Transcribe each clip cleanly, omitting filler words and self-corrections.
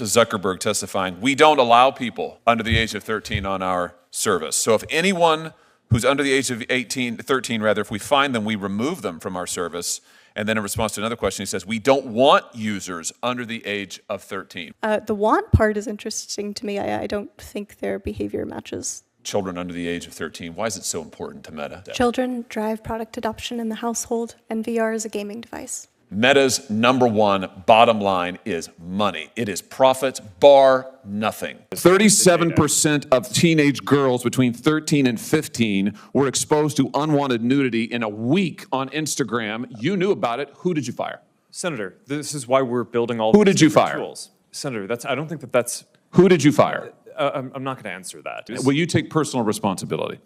this is Zuckerberg testifying. We don't allow people under the age of 13 on our service. So if anyone who's under the age of 13, if we find them, we remove them from our service. And then in response to another question, he says, we don't want users under the age of 13. The want part is interesting to me. I don't think their behavior matches. Children under the age of 13. Why is it so important to Meta? Children drive product adoption in the household, and VR is a gaming device. Meta's number one bottom line is money. It is profits, bar nothing. 37% of teenage girls between 13 and 15 were exposed to unwanted nudity in a week on Instagram. You knew about it. Who did you fire? Senator, this is why we're building all Who these did you different fire? tools. Senator, I don't think that's... Who did you fire? I'm not going to answer that. Will you take personal responsibility?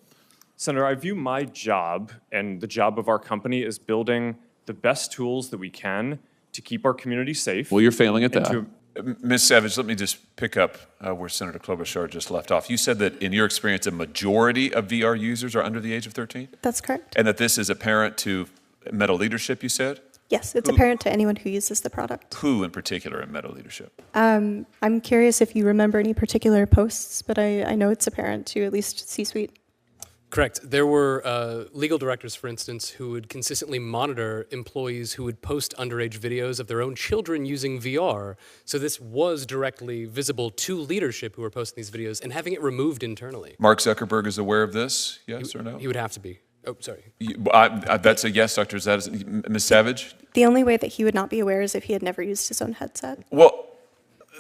Senator, I view my job and the job of our company as building the best tools that we can to keep our community safe. Well, you're failing at that. Ms. Savage, let me just pick up where Senator Klobuchar just left off. You said that in your experience, a majority of VR users are under the age of 13? That's correct. And that this is apparent to Meta leadership, you said? Yes, it's apparent to anyone who uses the product. Who in particular in Meta leadership? I'm curious if you remember any particular posts, but I know it's apparent to at least C-suite. Correct. There were legal directors, for instance, who would consistently monitor employees who would post underage videos of their own children using VR. So this was directly visible to leadership who were posting these videos and having it removed internally. Mark Zuckerberg is aware of this, yes or no? He would have to be. Oh, sorry. That's a yes, Dr. Zadis. Ms. Savage? The only way that he would not be aware is if he had never used his own headset. Well,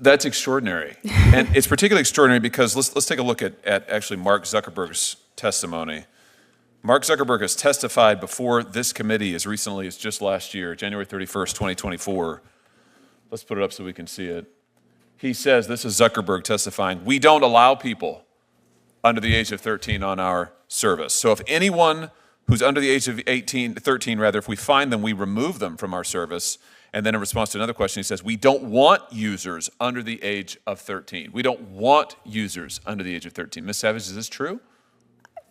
that's extraordinary. And it's particularly extraordinary because let's take a look at actually Mark Zuckerberg's testimony. Mark Zuckerberg has testified before this committee as recently as just last year, January 31st, 2024. Let's put it up so we can see it. He says, this is Zuckerberg testifying, we don't allow people under the age of 13 on our service. So if anyone who's under the age of 13, if we find them, we remove them from our service. And then in response to another question, he says, we don't want users under the age of 13. We don't want users under the age of 13. Ms. Savage, is this true?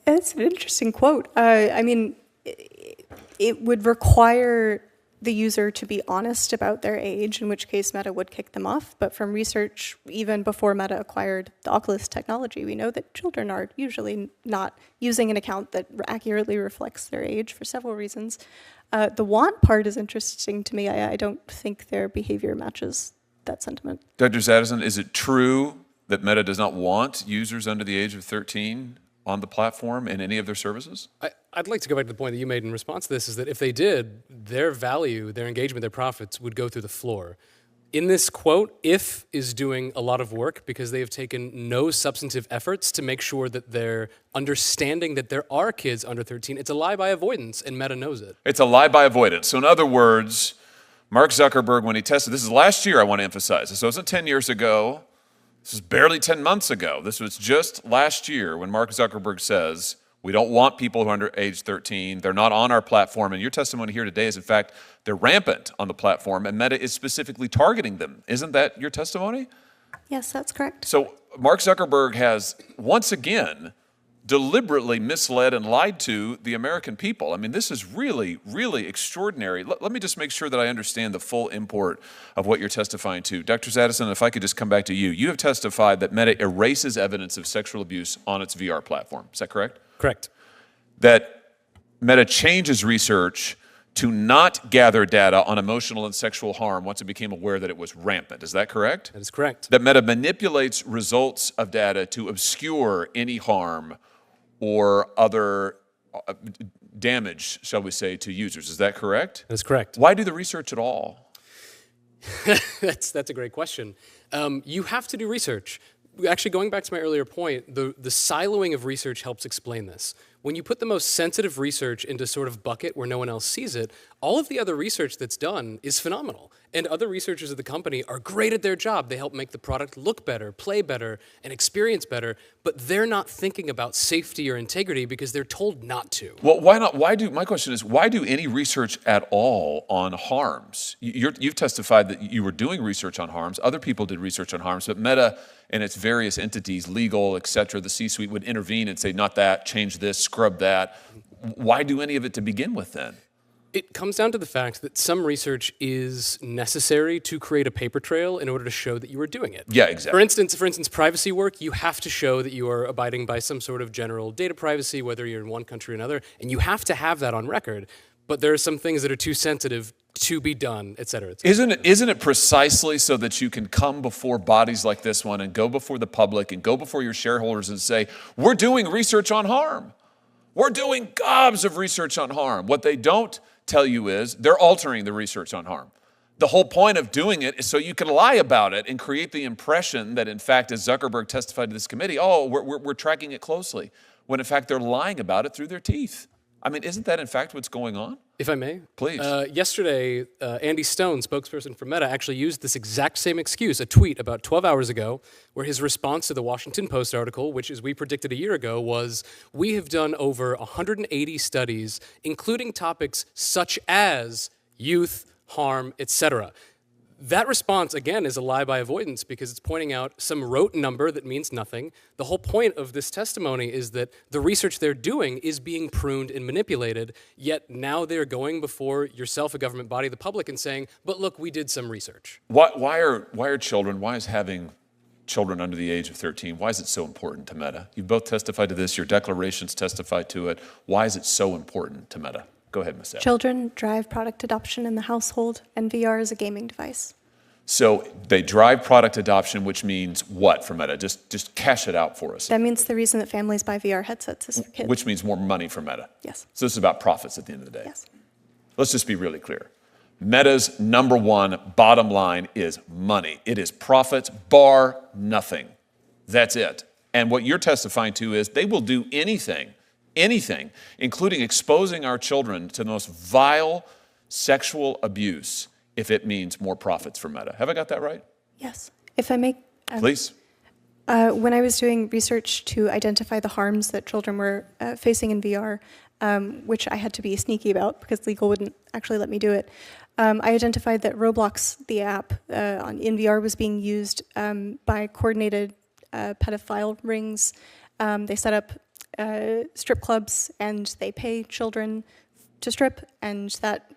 It's an interesting quote. I mean, it would require the user to be honest about their age, in which case Meta would kick them off. But from research, even before Meta acquired the Oculus technology, we know that children are usually not using an account that accurately reflects their age for several reasons. The want part is interesting to me. I don't think their behavior matches that sentiment. Dr. Zadison, is it true that Meta does not want users under the age of 13 on the platform in any of their services? I'd like to go back to the point that you made in response to this, is that if they did, their value, their engagement, their profits would go through the floor. In this quote, if is doing a lot of work because they have taken no substantive efforts to make sure that they're understanding that there are kids under 13. It's a lie by avoidance, and Meta knows it. It's a lie by avoidance. So in other words, Mark Zuckerberg, when he tested, this is last year, I want to emphasize. So it wasn't 10 years ago. This is barely 10 months ago. This was just last year when Mark Zuckerberg says, we don't want people who are under age 13. They're not on our platform. And your testimony here today is, in fact, they're rampant on the platform, and Meta is specifically targeting them. Isn't that your testimony? Yes, that's correct. So Mark Zuckerberg has, once again, deliberately misled and lied to the American people. I mean, this is really, really extraordinary. Let me just make sure that I understand the full import of what you're testifying to. Dr. Zadison, if I could just come back to you. You have testified that Meta erases evidence of sexual abuse on its VR platform. Is that correct? Correct. That Meta changes research to not gather data on emotional and sexual harm once it became aware that it was rampant. Is that correct? That is correct. That Meta manipulates results of data to obscure any harm or other damage, shall we say, to users. Is that correct? That is correct. Why do the research at all? That's a great question. You have to do research. Actually, going back to my earlier point, the siloing of research helps explain this. When you put the most sensitive research into sort of bucket where no one else sees it, all of the other research that's done is phenomenal. And other researchers at the company are great at their job. They help make the product look better, play better, and experience better, but they're not thinking about safety or integrity because they're told not to. Well, why not? My question is, why do any research at all on harms? You've testified that you were doing research on harms. Other people did research on harms, but Meta and its various entities, legal, et cetera, the C-suite would intervene and say, not that, change this, scrub that. Why do any of it to begin with then? It comes down to the fact that some research is necessary to create a paper trail in order to show that you are doing it. Yeah, exactly. For instance, privacy work, you have to show that you are abiding by some sort of general data privacy, whether you're in one country or another, and you have to have that on record. But there are some things that are too sensitive to be done, et cetera, et cetera. Isn't it precisely so that you can come before bodies like this one and go before the public and go before your shareholders and say, we're doing research on harm. We're doing gobs of research on harm. What they don't tell you is they're altering the research on harm. The whole point of doing it is so you can lie about it and create the impression that, in fact, as Zuckerberg testified to this committee, oh, we're tracking it closely, when in fact they're lying about it through their teeth. I mean, isn't that in fact what's going on? If I may? Please. Yesterday, Andy Stone, spokesperson for Meta, actually used this exact same excuse, a tweet about 12 hours ago, where his response to the Washington Post article, which as we predicted a year ago, was, we have done over 180 studies, including topics such as youth, harm, etc. That response, again, is a lie by avoidance because it's pointing out some rote number that means nothing. The whole point of this testimony is that the research they're doing is being pruned and manipulated, yet now they're going before yourself, a government body, the public, and saying, but look, we did some research. Why are children, why is having children under the age of 13, why is it so important to Meta? You both testified to this, your declarations testify to it. Why is it so important to Meta? Go ahead, Ms. Abbott. Children drive product adoption in the household, and VR is a gaming device. So they drive product adoption, which means what for Meta? Just cash it out for us. That means the reason that families buy VR headsets is for kids. Which means more money for Meta. Yes. So this is about profits at the end of the day. Yes. Let's just be really clear. Meta's number one bottom line is money. It is profits bar nothing. That's it. And what you're testifying to is they will do anything, including exposing our children to the most vile sexual abuse if it means more profits for Meta. Have I got that right? Yes. If I may. Please. When I was doing research to identify the harms that children were facing in VR, which I had to be sneaky about because legal wouldn't actually let me do it, I identified that Roblox, the app in VR, was being used by coordinated pedophile rings. They set up strip clubs and they pay children to strip, and that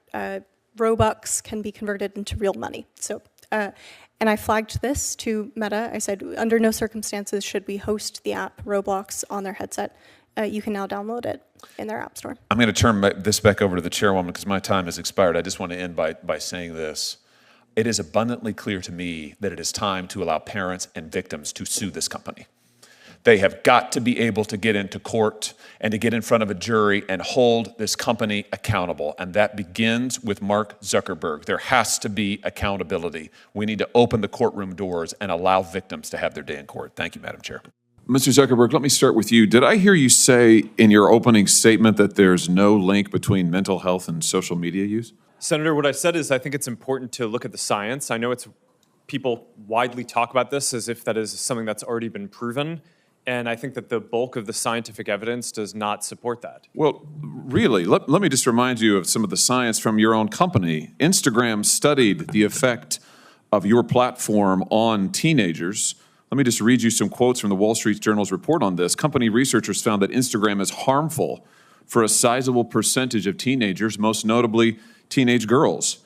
Robux can be converted into real money. So, and I flagged this to Meta. I said, under no circumstances should we host the app Roblox on their headset. You can now download it in their app store. I'm going to turn this back over to the chairwoman because my time has expired. I just want to end by saying this. It is abundantly clear to me that it is time to allow parents and victims to sue this company. They have got to be able to get into court and to get in front of a jury and hold this company accountable. And that begins with Mark Zuckerberg. There has to be accountability. We need to open the courtroom doors and allow victims to have their day in court. Thank you, Madam Chair. Mr. Zuckerberg, let me start with you. Did I hear you say in your opening statement that there's no link between mental health and social media use? Senator, what I said is I think it's important to look at the science. I know people widely talk about this as if that is something that's already been proven. And I think that the bulk of the scientific evidence does not support that. Well, really, let me just remind you of some of the science from your own company. Instagram studied the effect of your platform on teenagers. Let me just read you some quotes from the Wall Street Journal's report on this. Company researchers found that Instagram is harmful for a sizable percentage of teenagers, most notably teenage girls.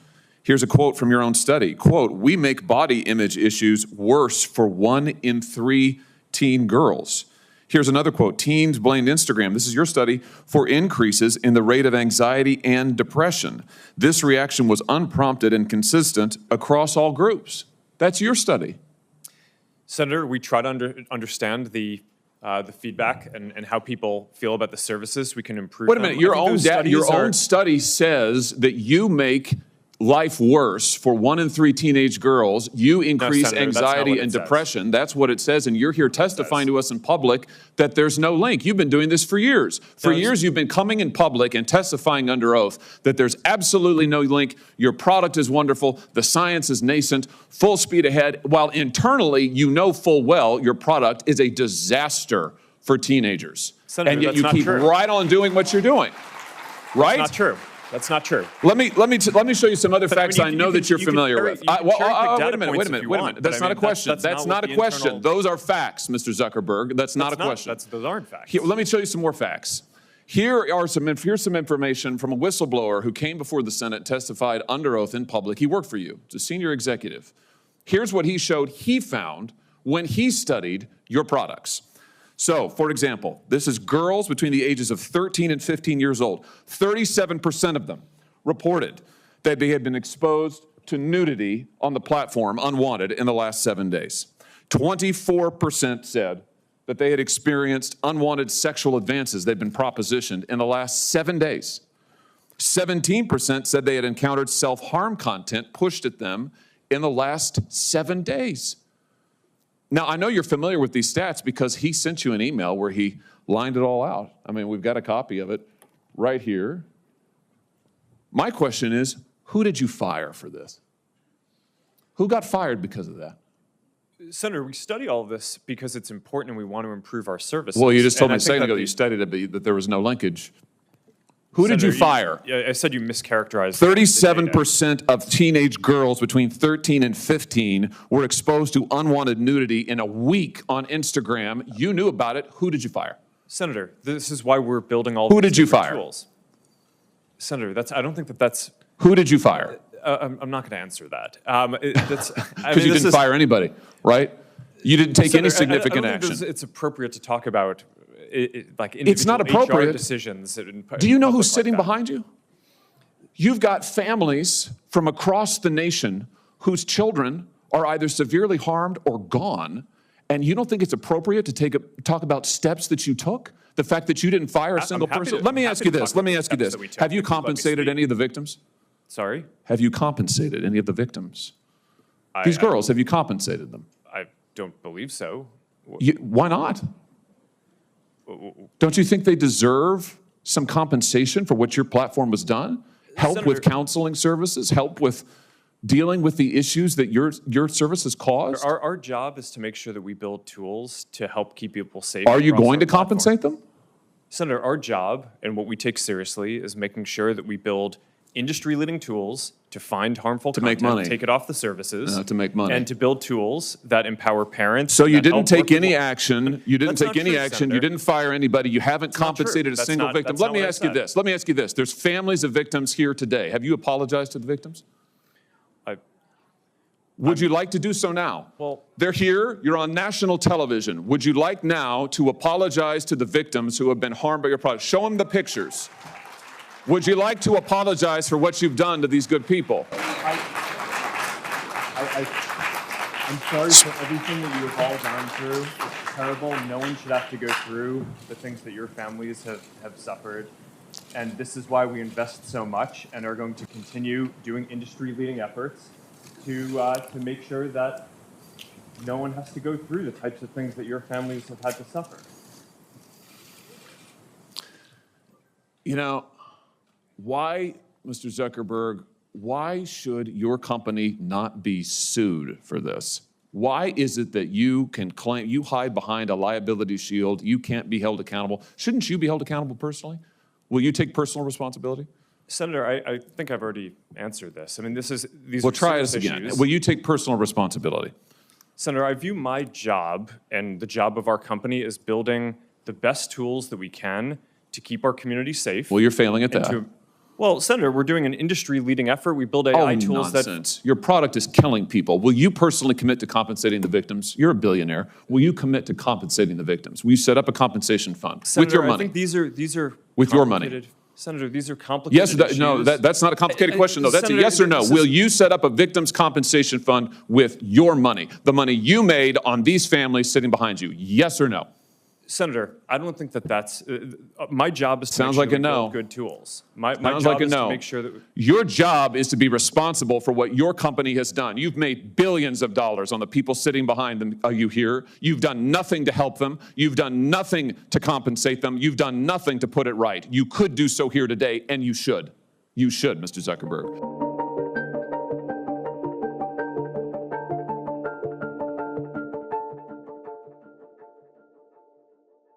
Here's a quote from your own study. Quote, "We make body image issues worse for 1 in 3 teen girls." Here's another quote. "Teens blamed Instagram," this is your study, "for increases in the rate of anxiety and depression. This reaction was unprompted and consistent across all groups." That's your study. Senator, we try to understand the feedback and how people feel about the services. We can improve Wait a minute, your own study says that you make life worse for 1 in 3 teenage girls. You increase Senator, anxiety and depression. That's what it says, and you're here testifying to us in public that there's no link. You've been doing this for years. For years, you've been coming in public and testifying under oath that there's absolutely no link. Your product is wonderful. The science is nascent, full speed ahead, while internally, you know full well your product is a disaster for teenagers. Senator, and yet that's you not keep true. right on doing what you're doing. Right? That's not true. That's not true. Let me show you some other facts I know that you're familiar with. Wait a minute. That's not a question. That's not a question. Those are facts, Mr. Zuckerberg. That's not a question. Those aren't facts. Let me show you some more facts. Here's some information from a whistleblower who came before the Senate, testified under oath in public. He worked for you. It's a senior executive. Here's what he showed he found when he studied your products. So, for example, this is girls between the ages of 13 and 15 years old. 37% of them reported that they had been exposed to nudity on the platform unwanted in the last 7 days. 24% said that they had experienced unwanted sexual advances they'd been propositioned in the last 7 days. 17% said they had encountered self-harm content pushed at them in the last 7 days. Now, I know you're familiar with these stats because he sent you an email where he lined it all out. I mean, we've got a copy of it right here. My question is, who did you fire for this? Who got fired because of that? Senator, we study all of this because it's important and we want to improve our services. Well, you just told And me I a think second that ago the- you studied it, but that there was no linkage. Who did you Senator, fire? Yeah, I said you mischaracterized. the data. 37% of teenage girls between 13 and 15 were exposed to unwanted nudity in a week on Instagram. You knew about it. Who did you fire? Senator, this is why we're building all Who these did you different fire? tools. Senator, I don't think that's. Who did you fire? I'm not going to answer that. Because Because you didn't fire anybody, right? You didn't take any significant I don't think action. it's appropriate to talk about like It's not individual appropriate. HR decisions. Do you know who's sitting behind you? You've got families from across the nation whose children are either severely harmed or gone, and you don't think it's appropriate to talk about steps that you took? The fact that you didn't fire a single happy person? to- Let me I'm ask happy you to this. talk Let me about ask you the this. steps that we took. Have you Let me compensated speak. any of the victims? Sorry, Have you compensated any of the victims? I- These I- girls, have you compensated them? I don't believe so. Why not? Don't you think they deserve some compensation for what your platform has done? Help with Senator- counseling services, help with dealing with the issues that your services caused? Our job is to make sure that we build tools to help keep people safe. Are you across going our to platform. compensate them? Senator, our job and what we take seriously is making sure that we build industry-leading tools to find harmful To make content, money. take it off the services, To make money. and to build tools that empower parents. So you that didn't help take any working- action, you didn't That's take not any true, action, you Senator. didn't fire anybody, you haven't not true. compensated a That's single not- victim. that's Let not me what I ask you said. this, let me ask you this. There's families of victims here today. Have you apologized to the victims? Would you like to do so now? Well- They're here, you're on national television. Would you like now to apologize to the victims who have been harmed by your product? Show them the pictures. Would you like to apologize for what you've done to these good people? I'm sorry for everything that you have all gone through. It's terrible. No one should have to go through the things that your families have suffered. And this is why we invest so much and are going to continue doing industry-leading efforts to make sure that no one has to go through the types of things that your families have had to suffer. You know, why, Mr. Zuckerberg, why should your company not be sued for this? Why is it that you can claim, you hide behind a liability shield, you can't be held accountable? Shouldn't you be held accountable personally? Will you take personal responsibility? Senator, I think I've already answered this. I mean, these Well, are try serious this again. issues. Will you take personal responsibility? Senator, I view my job and the job of our company as building the best tools that we can to keep our community safe. Well, you're failing at and that. Well, Senator, we're doing an industry-leading effort. We build AI tools nonsense. Your product is killing people. Will you personally commit to compensating the victims? You're a billionaire. Will you commit to compensating the victims? Will you set up a compensation fund Senator, with your I money? think these are With your money. complicated- Senator, these are complicated Yes, no, issues. that's not a complicated question, though. That's a Senator, yes or no. this is- Will you set up a victims' compensation fund with your money, the money you made on these families sitting behind you? Yes or no? Senator, I don't think that's my job is to Sounds make like sure a that we no. build good tools. My Sounds job like a is no. to make sure that Your job is to be responsible for what your company has done. You've made billions of dollars on the people sitting behind them. Are you here? You've done nothing to help them. You've done nothing to compensate them. You've done nothing to put it right. You could do so here today, and you should. You should, Mr. Zuckerberg.